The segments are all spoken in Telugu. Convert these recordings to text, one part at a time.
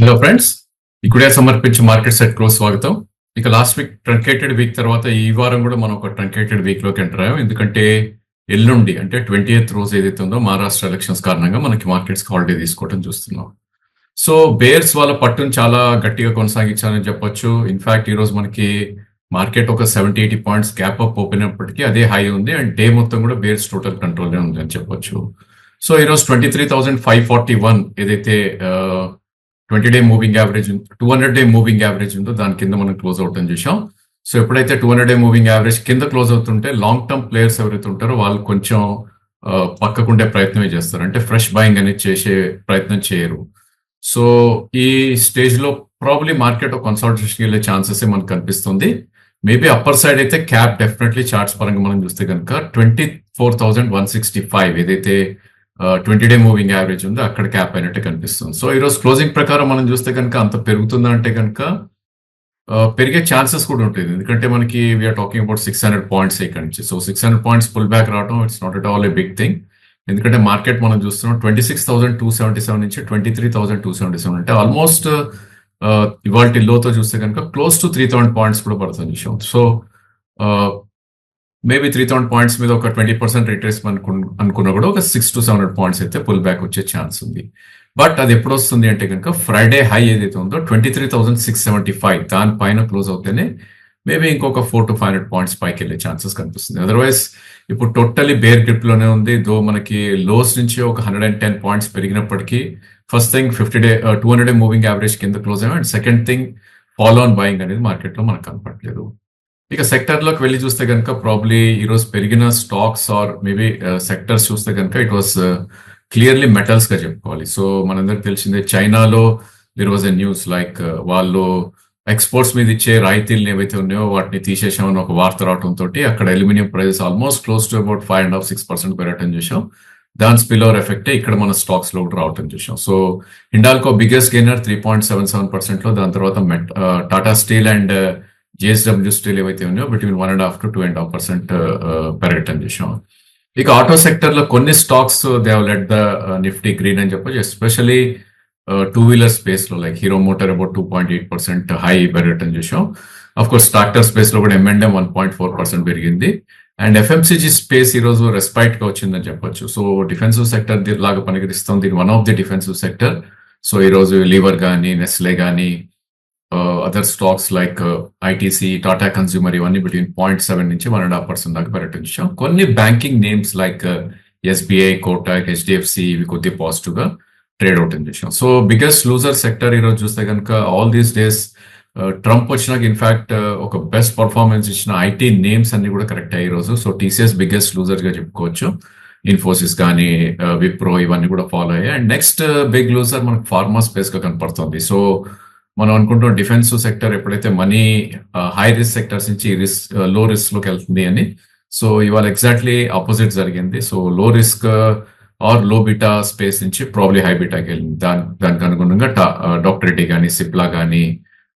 హలో ఫ్రెండ్స్, ఇక్కడే సమర్పించి మార్కెట్ సెట్ క్లోజ్ స్వాగతం. ఇక లాస్ట్ వీక్ ట్రంకేటెడ్ వీక్ తర్వాత ఈ వారం కూడా మనం ఒక ట్రంకేటెడ్ వీక్ లోకి ఎంటర్ అయ్యాం. ఎందుకంటే ఎల్లుండి అంటే 20th రోజు ఏదైతే ఉందో మహారాష్ట్ర ఎలక్షన్స్ కారణంగా మనకి మార్కెట్స్ హాలిడే తీసుకోవడం చూస్తున్నాం. సో బేర్స్ వాళ్ళ పట్టును చాలా గట్టిగా కొనసాగించాలని చెప్పొచ్చు. ఇన్ఫాక్ట్ ఈ రోజు మనకి మార్కెట్ ఒక 70-80 పాయింట్స్ గ్యాప్ అప్ ఓపెన్ అయినప్పటికీ అదే హై ఉంది అండ్ డే మొత్తం కూడా బేర్స్ టోటల్ కంట్రోల్ ఉంది అని చెప్పొచ్చు. సో ఈరోజు 23,541 ఏదైతే 20-day moving average 200-day moving average ఉందో దాని కింద మనం క్లోజ్ అవుతాం చూసాం. సో ఎప్పుడైతే 200-day మూవింగ్ యావరేజ్ కింద క్లోజ్ అవుతుంటే లాంగ్ టర్మ్ ప్లేయర్స్ ఎవరైతే ఉంటారో వాళ్ళు కొంచెం పక్కకుండే ప్రయత్నమే చేస్తారు, అంటే ఫ్రెష్ బయింగ్ అనేది చేసే ప్రయత్నం చేయరు. సో ఈ స్టేజ్ లో ప్రాబ్లీ మార్కెట్ కన్సాలిడేషన్ వెళ్ళే ఛాన్సెస్ మనకు కనిపిస్తుంది. మేబీ అప్పర్ సైడ్ అయితే క్యాప్ డెఫినెట్లీ చార్ట్స్ పరంగా మనం చూస్తే కనుక 24,165 ఏదైతే 20-day మూవింగ్ యావరేజ్ ఉందో అక్కడ క్యాప్ అయినట్టే కనిపిస్తుంది. సో ఈరోజు క్లోజింగ్ ప్రకారం మనం చూస్తే కనుక అంత పెరుగుతుందా అంటే కనుక పెరిగే ఛాన్సెస్ కూడా ఉంటుంది. ఎందుకంటే మనకి వీఆర్ టాకింగ్ అబౌట్ 600 పాయింట్స్ ఇక్కడ నుంచి. సో 600 పాయింట్స్ పుల్ బ్యాక్ రావడం it's not at all a big thing. ఎందుకంటే మార్కెట్ మనం చూస్తున్నాం 26,277 నుంచి 23,277 అంటే ఆల్మోస్ట్ ఇవాళ లోతో చూస్తే కనుక క్లోజ్ టు 3,000 పాయింట్స్ కూడా పడుతుంది విషయం. సో మేబీ 3,000 పాయింట్స్ మీద ఒక 20% రిట్రేస్ అనుకున్నా కూడా ఒక 600-700 పాయింట్స్ అయితే పుల్ బ్యాక్ వచ్చే ఛాన్స్ ఉంది. బట్ అది ఎప్పుడు వస్తుంది అంటే కనుక ఫ్రైడే హై ఏదైతే ఉందో 23,675 దానిపైన క్లోజ్ అవుతేనే మేబీ ఇంకొక 400-500 పాయింట్స్ పైకి వెళ్ళే ఛాన్సెస్ కనిపిస్తుంది. అదర్వైజ్ ఇప్పుడు టోటలీ బేర్ గ్రిప్ లోనే ఉంది. దో మనకి లోస్ నుంచి ఒక 110 పాయింట్స్ పెరిగినప్పటికీ first thing 200-day moving average కింద క్లోజ్ అయ్యాం and second thing follow on buying అనేది మార్కెట్ లో మనకు కనపట్లేదు. ఇక సెక్టర్ లోకి వెళ్ళి చూస్తే కనుక ప్రాబ్లీ ఈరోజు పెరిగిన స్టాక్స్ ఆర్ మేబీ సెక్టర్స్ చూస్తే కనుక ఇట్ వాస్ క్లియర్లీ మెటల్స్ గా చెప్పుకోవాలి. సో మనందరికి తెలిసిందే చైనాలో దిర్ వాజ్ ఎ న్యూస్ లైక్ వాళ్ళు ఎక్స్పోర్ట్స్ మీద ఇచ్చే రాయితీలు ఏవైతే ఉన్నాయో వాటిని తీసేసామని ఒక వార్త రావడంతో అక్కడ aluminium prices almost close to about 5.5-6% పెరగటం చూసాం. దాని స్పిల్ ఓవర్ ఎఫెక్ట్ ఇక్కడ మన స్టాక్స్ లో కూడా రావటం చూసాం. సో హిండాల్కో బిగ్గెస్ట్ గెయినర్ 3.77% లో, దాని తర్వాత Tata steel and JSW steel ఏవైతే ఉన్నాయో బిట్వీన్ 1.5 to 2.5% పెరగటం చూసాం. ఇక ఆటో సెక్టర్ లో కొన్ని stocks they have let the Nifty green అని చెప్పొచ్చు. ఎస్పెషలీ టూ వీలర్ స్పేస్ లో like hero motor about 2.8% high పెరగటం చూసాం. అఫ్ కోర్స్ ట్రాక్టర్ స్పేస్ లో కూడా M&M 1.4% పెరిగింది అండ్ ఎఫ్ఎంసీజీ స్పేస్ ఈ రోజు రెస్పైట్ గా వచ్చిందని చెప్పొచ్చు. సో డిఫెన్సివ్ సెక్టర్ లాగా పనికిరిస్తుంది, one of the defensive sector. So ఈ రోజు లీవర్ కానీ నెస్లే కానీ other stocks like ITC, Tata consumer ఇవన్నీ బిట్వీన్ 0.7 నుంచి 1.5% దాకా పెరగటం చూసాం. కొన్ని banking names like SBI, Kotak, HDFC ఇవి కొద్దిగా పాజిటివ్ గా ట్రేడ్ అవుట్ చేసాం. సో బిగ్గెస్ట్ లూజర్ సెక్టర్ ఈరోజు చూస్తే కనుక ఆల్ దీస్ డేస్ ట్రంప్ వచ్చినాక ఇన్ఫాక్ట్ ఒక బెస్ట్ పర్ఫార్మెన్స్ ఇచ్చిన ఐటీ నేమ్స్ అన్ని కూడా కరెక్ట్ అయ్యి ఈరోజు. సో టీసీఎస్ బిగ్గెస్ట్ లూజర్ గా చెప్పుకోవచ్చు. ఇన్ఫోసిస్ కానీ విప్రో ఇవన్నీ కూడా ఫాలో అయ్యాయి. అండ్ నెక్స్ట్ బిగ్ లూజర్ మనకు ఫార్మా స్పేస్ గా కనపడుతుంది. సో మనం అనుకుంటున్నాం డిఫెన్సివ్ సెక్టర్ ఎప్పుడైతే మనీ హై రిస్క్ సెక్టర్స్ నుంచి లో రిస్క్ లోకి వెళ్తుంది అని. సో ఇవాళ ఎగ్జాక్ట్లీ ఆపోజిట్ జరిగింది. సో లో రిస్క్ ఆర్ లో బీటా స్పేస్ నుంచి ప్రాబ్లీ హై బీటాకి వెళ్ళింది. దానికి అనుగుణంగా డాక్టరేటీ కానీ సిప్లా కానీ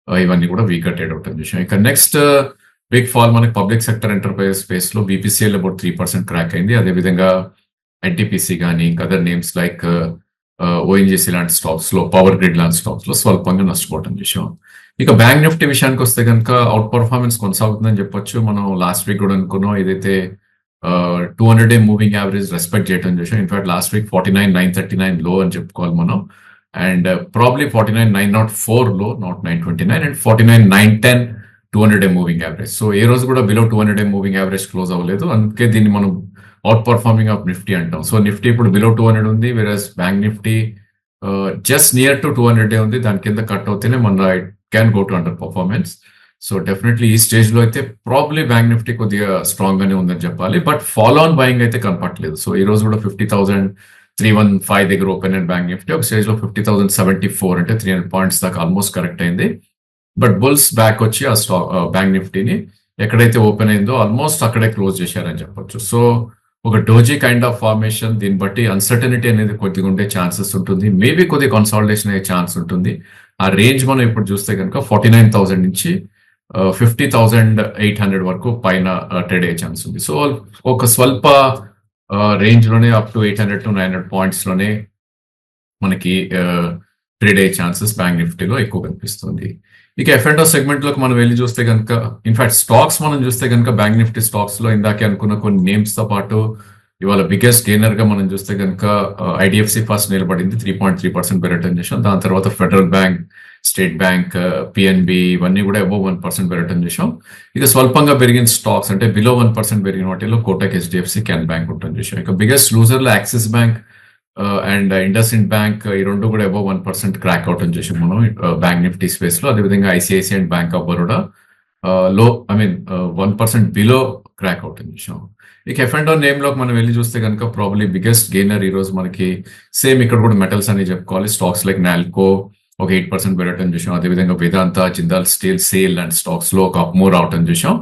ఇవన్నీ కూడా వీక్ ట్రేడ్ అవుట్ అని చూసాం. ఇక నెక్స్ట్ బిగ్ ఫాల్ మనకి పబ్లిక్ సెక్టర్ ఎంటర్ప్రైజ్ స్పేస్ లో బీపీసీఎల్ అబౌట్ 3% క్రాక్ అయింది. అదేవిధంగా ఎన్టీపీసీ కానీ ఇంకా అదర్ నేమ్స్ లైక్ ఓఎన్జీసీ లాంటి స్టాక్స్ లో, పవర్ గ్రిడ్ లాంటి స్టాక్స్ లో స్వల్పంగా నష్టపోవటం చూసాం. ఇక బ్యాంక్ నిఫ్టీ విషయానికి వస్తే కనుక అవుట్ పర్ఫార్మెన్స్ కొనసాగుతుందని చెప్పొచ్చు. మనం లాస్ట్ వీక్ కూడా అనుకున్నాం ఏదైతే 200-day మూవింగ్ యావరేజ్ రెస్పెక్ట్ చేయడం చూసాం. ఇన్ఫాక్ట్ లాస్ట్ వీక్ 49,939 లో అని చెప్పుకోవాలి మనం. అండ్ ప్రాబ్లీ 49,904 లో, not 929, and 49,910 200-day moving average. So ఏ రోజు కూడా below 200-day moving average close అవ్వలేదు. అందుకే దీన్ని మనం అవుట్ పర్ఫార్మింగ్ ఆఫ్ నిఫ్టీ అంటాం. సో నిఫ్టీ ఇప్పుడు బిలో 200 ఉంది, versus bank Nifty just near to 200-day ఉంది. దాని కింద కట్ అవుతేనే మన it can go to underperformance. So definitely ఈ స్టేజ్ లో అయితే ప్రాబ్లీ బ్యాంక్ నిఫ్టీ కొద్దిగా స్ట్రాంగ్ గానే ఉందని చెప్పాలి. బట్ ఫాలో ఆన్ బయింగ్ అయితే కనపట్లేదు. సో ఈ రోజు కూడా 50,315 దగ్గర ఓపెన్ అయిన బ్యాంక్ నిఫ్టీ ఒక స్టేజ్ లో 50,074 అంటే 300 పాయింట్స్ దాకా ఆల్మోస్ట్ కరెక్ట్ అయింది. బట్ బుల్స్ బ్యాక్ వచ్చి ఆ స్టాక్ బ్యాంక్ నిఫ్టీని ఎక్కడైతే ఓపెన్ అయిందో ఆల్మోస్ట్ అక్కడే క్లోజ్ చేశారని చెప్పొచ్చు. సో ఒక డోజీ కైండ్ ఆఫ్ ఫార్మేషన్, దీన్ని బట్టి అన్సర్టనిటీ అనేది కొద్దిగా ఉండే ఛాన్సెస్ ఉంటుంది. మేబీ కొద్దిగా కన్సాలిడేషన్ అయ్యే ఛాన్స్ ఉంటుంది. ఆ రేంజ్ మనం ఇప్పుడు చూస్తే కనుక 49,000 నుంచి 50,800 వరకు పైన ట్రేడ్ అయ్యే ఛాన్స్ ఉంది. సో ఒక స్వల్ప రేంజ్ లోనే అప్ టు 800 to 900 పాయింట్స్ లోనే మనకి ట్రేడ్ అయ్యే ఛాన్సెస్ బ్యాంక్ నిఫ్టీలో ఎక్కువ కనిపిస్తుంది. ఇక F&O సెగ్మెంట్ లోకి మనం వెళ్ళి చూస్తే కనుక ఇన్ఫాక్ట్ స్టాక్స్ మనం చూస్తే కనుక బ్యాంక్ నిఫ్టీ స్టాక్స్ లో ఇందాకే అనుకున్న కొన్ని నేమ్స్ తో పాటు ఇవాళ బిగ్గెస్ట్ గెయినర్ గా మనం చూస్తే కనుక ఐడిఎఫ్సి ఫస్ట్ నిలబడింది 3.3% పెరగటం చేసాం. దాని తర్వాత federal bank, state bank, PNB ఇవన్నీ కూడా అబోవ్ 1% పెరగటం చేసాం. ఇక స్వల్పంగా పెరిగిన స్టాక్స్ అంటే బిలో 1% పెరిగిన వాటిలో కోటక్, హెచ్డిఎఫ్సి, క్యాన్ బ్యాంక్ ఉండటం చేసాం. ఇక బిగ్గెస్ట్ లూజర్ లో Axis bank and IndusInd bank ఈ రెండు కూడా అబోవ్ 1% క్రాక్ అవటం చేసాం మనం బ్యాంక్ నిఫ్టీ స్పేస్ లో. అదేవిధంగా ICICI and bank of Baroda లో 1% బిలో క్రాక్ అవటం చేసాం. ఇక F&O నేమ్ లోకి మనం వెళ్ళి చూస్తే కనుక ప్రాబ్లీ బిగ్గెస్ట్ గెయినర్ ఈ రోజు మనకి సేమ్ ఇక్కడ కూడా మెటల్స్ అని చెప్పుకోవాలి. స్టాక్స్ లైక్ నాల్కో ఒక 8% పెరగటం చూసాం. అదేవిధంగా Vedanta, Jindal steel, SAIL and stocks లో ఒక అప్మూవ్ రావటం చూసాం.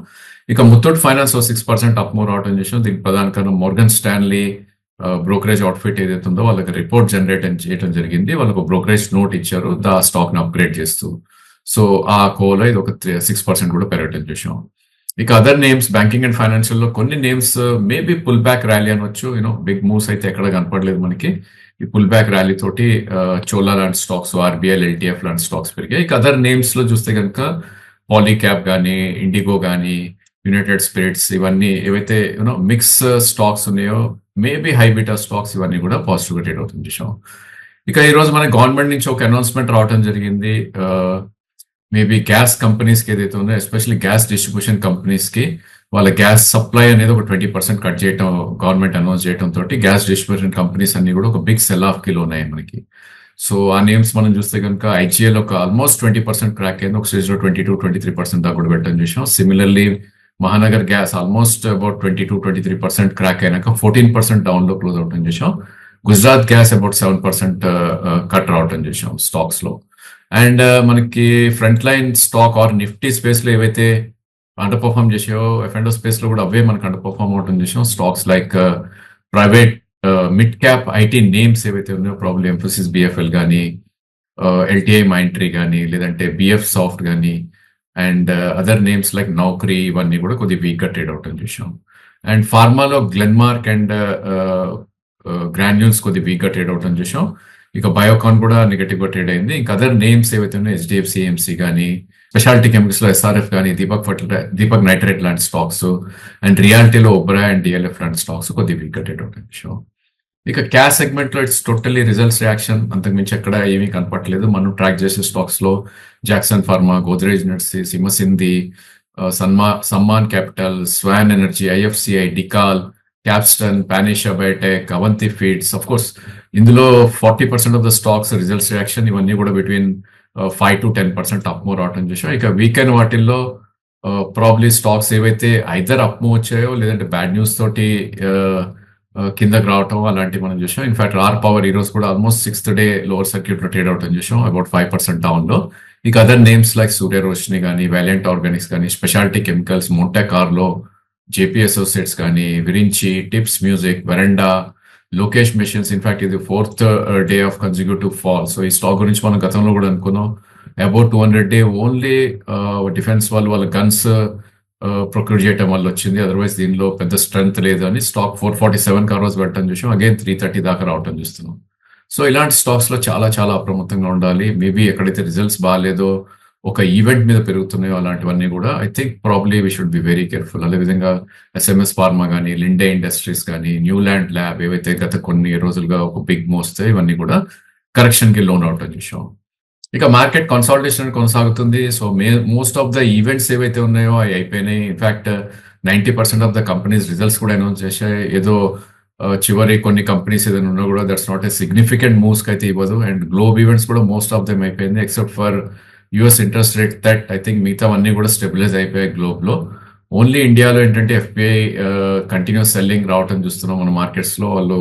ఇక ముత్తూట్ ఫైనాన్స్ 6% అప్మూవ్ రావటం చూసాం. దీనికి ప్రధాన కారణం మోర్గన్ స్టాన్లీ బ్రోకరేజ్ అవుట్ఫిట్ ఏదైతే ఉందో వాళ్ళకి రిపోర్ట్ జనరేట్ చేయడం జరిగింది. వాళ్ళకు బ్రోకరేజ్ నోట్ ఇచ్చారు దా స్టాక్ ని అప్గ్రేడ్ చేస్తూ. సో ఆ కోలో ఇది ఒక 6% కూడా పెరగటం చూసాం. ఇక other names banking and financial లో కొన్ని names maybe pull back rally అనొచ్చు. బిగ్ మూవ్స్ అయితే ఎక్కడ కనపడలేదు మనకి. ఈ పుల్ బ్యాక్ ర్యాలీ తోటి చోలా లాంటి స్టాక్స్, ఆర్బిఎల్, ఎల్టీఎఫ్ లాంటి స్టాక్స్ పెరిగాయి. ఇక అదర్ నేమ్స్ లో చూస్తే కనుక పాలీక్యాప్ కానీ, ఇండిగో కానీ, యునైటెడ్ స్పిరిట్స్ ఇవన్నీ ఏవైతే మిక్స్ స్టాక్స్ ఉన్నాయో మేబీ హైబిటా స్టాక్స్ ఇవన్నీ కూడా పాజిటివ్ గా ట్రేడ్ అవుతుంది చూసాం. ఇక ఈ రోజు మన గవర్నమెంట్ నుంచి ఒక అనౌన్స్మెంట్ రావడం జరిగింది. మేబీ గ్యాస్ కంపెనీస్ కి ఏదైతే ఉందో ఎస్పెషల్లీ గ్యాస్ డిస్ట్రిబ్యూషన్ కంపెనీస్ కి వాళ్ళ గ్యాస్ సప్లై అనేది ఒక 20% కట్ చేయడం గవర్నమెంట్ అనౌన్స్ చేయడం తోటి గ్యాస్ డిస్ట్రిబ్యూషన్ కంపెనీస్ అన్ని కూడా ఒక బిగ్ సెల్ ఆఫ్ కి లోన్ అయ్యాయి మనకి. సో ఆ నేమ్స్ మనం చూస్తే కనుక ఐజిఎల్ ఒక ఆల్మోస్ట్ 20% క్రాక్ అయింది. ఒక స్టేజ్ లో 22-23% దాకా కూడా పెట్టడం చూసాం. Similarly Mahanagar gas almost about 22-23% crack అయినాక 14% డౌన్ లో క్లోజ్ అవటం చేసాం. గుజరాత్ గ్యాస్ అబౌట్ 7% కట్ రావటం చేసాం స్టాక్స్ లో. అండ్ మనకి front line stock or Nifty space లో ఏవైతే అండర్ పర్ఫార్మ్ చేసాయో F&O స్పేస్ లో కూడా అవే మనకి అండర్ పర్ఫార్మ్ అవటం చేసాం. Stocks like private mid cap IT names ఏవైతే ఉన్నాయో ప్రాబ్లీ ఎంఫోసిస్ బిఎఫ్ఎల్ కానీ, ఎల్టీఐ మైంట్రీ కానీ, లేదంటే బిఎఫ్ సాఫ్ట్ కానీ అండ్ అదర్ నేమ్స్ లైక్ నౌకరీ ఇవన్నీ కూడా కొద్దిగా వీక్ గా ట్రేడ్ అవటం చూసాం. అండ్ ఫార్మాలో గ్లెన్మార్క్ అండ్ గ్రాన్యూల్స్ కొద్దిగా వీక్ గా ట్రేడ్ అవటం చూసాం. ఇక బయోకాన్ కూడా నెగటివ్ గా ట్రేడ్ అయింది. ఇంకా అదర్ నేమ్స్ ఏవైతే ఉన్నాయో హెచ్డిఎఫ్సి ఏఎంసీ కానీ, స్పెషాలిటీ కెమికల్స్ లో ఎస్ఆర్ఎఫ్ కానీ, దీపక్ నైట్రేట్ లాంటి స్టాక్స్ అండ్ రియాలిటీలో ఒబ్రా అండ్ డిఎల్ఎఫ్ లాంటి స్టాక్స్ కొద్దిగా వీక్ గా ట్రేడ్ అవటం చూసాం. ఇక క్యాష్ సెగ్మెంట్ లో ఇట్స్ టోటల్లీ రిజల్ట్స్ రియాక్షన్, అంతకుమించి ఎక్కడ ఏమీ కనపట్లేదు. మనం ట్రాక్ చేసే స్టాక్స్ లో జాక్సన్ ఫార్మా, గోద్రేజ్ నట్సీ, సింహసింది, Samman capital, Swan energy, IFCI, డికాల్, క్యాప్స్టన్, Panacea biotech, Avanti feeds. Of course ఇందులో 40% of the stocks results reaction, ఇవన్నీ కూడా బిట్వీన్ 5-10% అప్ మూవ్ రావటం చూసాం. ఇక వీకెండ్ వాటిల్లో ప్రాబ్లీ స్టాక్స్ ఏవైతే ఐదర్ అప్ మూవ్ వచ్చాయో లేదంటే బ్యాడ్ న్యూస్ తోటి కిందకి రావటం అలాంటివి మనం చూసాం. ఇన్ఫాక్ట్ ఆర్ పవర్ ఈ రోజు కూడా almost 6th day lower circuit లో ట్రేడ్ అవటం చూసాం అబౌట్ 5% డౌన్ లో. ఇక other names like Surya Roshni కానీ, వ్యాలెంట్ ఆర్గానిక్స్ కానీ, specialty chemicals, Monte Carlo, JP associates కానీ, Virinchi, Tips music, Veranda, Lokesh machines. In fact ఇది 4th day of consecutive fall. So ఈ స్టాక్ గురించి మనం గతంలో కూడా అనుకున్నాం. అబౌట్ 200 డే ఓన్లీ డిఫెన్స్ వాళ్ళ గన్స్ ప్రొక్యూర్ చేయడం వల్ల వచ్చింది. అదర్వైజ్ దీనిలో పెద్ద స్ట్రెంత్ లేదు అని స్టాక్ 447 ఆ రోజు పెట్టడం చూసాం. అగైన్ 330 దాకా రావటం చూస్తున్నాం. సో ఇలాంటి స్టాక్స్ లో చాలా చాలా అప్రమత్తంగా ఉండాలి. మేబీ ఎక్కడైతే రిజల్ట్స్ బాగాలేదో ఒక ఈవెంట్ మీద పెరుగుతున్నాయో అలాంటివన్నీ కూడా I think probably we should be very careful. అదేవిధంగా ఎస్ఎంఎస్ ఫార్మా కానీ, లిండే ఇండస్ట్రీస్ కానీ, న్యూల్యాండ్ ల్యాబ్ ఏవైతే గత కొన్ని రోజులుగా ఒక బిగ్ మోస్తే ఇవన్నీ కూడా కరెక్షన్ కి లోన్ అవటం చూసాం. ఇక మార్కెట్ కన్సాలిడేషన్ కొనసాగుతుంది. So most of the events ఏవైతే ఉన్నాయో అవి అయిపోయినాయి. In fact 90% of the companies results కూడా అనౌన్స్ చేశాయి. ఏదో చివరి కొన్ని కంపెనీస్ ఏదైనా ఉన్నా కూడా that's not a significant moves అయితే ఇవ్వదు. అండ్ గ్లోబ్ ఈవెంట్స్ కూడా మోస్ట్ ఆఫ్ దెమ్ అయిపోయింది except for US interest rate that I think మిగతా అన్ని కూడా స్టెబిలైజ్ అయిపోయాయి గ్లోబ్ లో. ఓన్లీ ఇండియాలో ఏంటంటే ఎఫ్పిఐ కంటిన్యూస్ సెల్లింగ్ రావటం చూస్తున్నాం మన మార్కెట్స్ లో. వాళ్ళు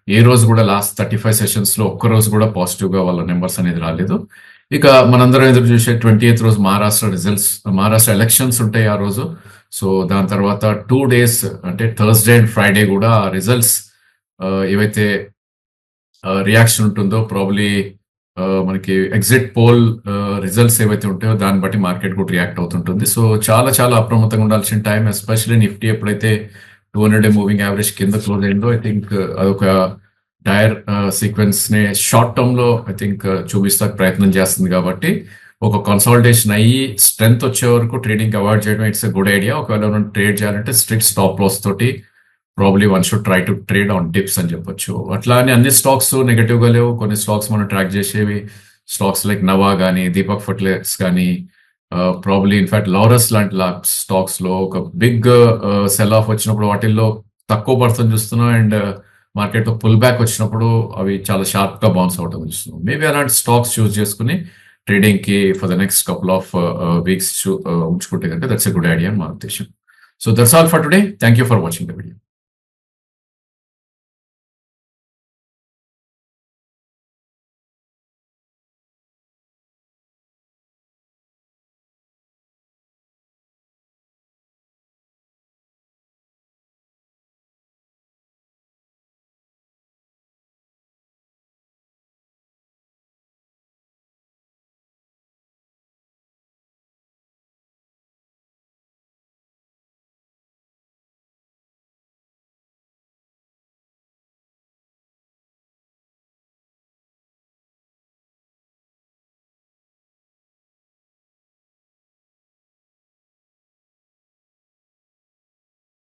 ఏ రోజు కూడా లాస్ట్ 35 సెషన్స్ లో ఒక్క రోజు కూడా పాజిటివ్ గా వాళ్ళ నెంబర్స్ అనేది రాలేదు. ఇక మనందరం ఎదురు చూసే 28th రోజు మహారాష్ట్ర ఎలక్షన్స్ ఉంటాయి ఆ రోజు. సో దాని తర్వాత 2 days అంటే థర్స్డే అండ్ ఫ్రైడే కూడా రిజల్ట్స్ ఏవైతే రియాక్షన్ ఉంటుందో ప్రాబ్లీ మనకి ఎగ్జిట్ పోల్ రిజల్ట్స్ ఏవైతే ఉంటాయో దాన్ని బట్టి మార్కెట్ కూడా రియాక్ట్ అవుతుంటుంది. సో చాలా చాలా అప్రమత్తంగా ఉండాల్సిన టైం. ఎస్పెషల్లీ నిఫ్టీ ఎప్పుడైతే 200 డే మూవింగ్ యావరేజ్ కింద క్లోజ్ అయిందో ఐ థింక్ అదొక డైర్ సీక్వెన్స్ ని షార్ట్ టర్మ్ లో ఐ థింక్ చూపిస్తా ప్రయత్నం చేస్తుంది కాబట్టి ఒక కన్సాలిడేషన్ అయ్యి స్ట్రెంత్ వచ్చే వరకు ట్రేడింగ్ అవాయిడ్ చేయడం ఇట్స్ ఎ గుడ్ ఐడియా. ఒకవేళ మనం ట్రేడ్ చేయాలంటే స్ట్రిక్ట్ స్టాప్ లాస్ తోటి probably one should try to trade on dips అని చెప్పొచ్చు. అట్లా అని అన్ని స్టాక్స్ నెగటివ్ గా లేవు. కొన్ని స్టాక్స్ మనం ట్రాక్ చేసేవి స్టాక్స్ లైక్ నవా కానీ దీపక్ ఫర్టిలైజర్స్ కానీ ప్రాబ్లీ ఇన్ఫాక్ట్ లారస్ లాంటి స్టాక్స్ లో ఒక బిగ్ సెల్ ఆఫ్ వచ్చినప్పుడు వాటిల్లో తక్కువ పర్సెంట్ చూస్తున్నాం అండ్ మార్కెట్ పుల్ బ్యాక్ వచ్చినప్పుడు అవి చాలా షార్ప్ గా బౌన్స్ అవడం చూస్తున్నాం. మేబీ అలాంటి స్టాక్స్ చూస్ చేసుకుని ట్రేడింగ్ కి for the next couple of weeks ఉంచుకుంటే కనుక దట్స్ ఎ గుడ్ ఐడియా అని మా ఉద్దేశం. So that's all for today. Thank you for watching the video.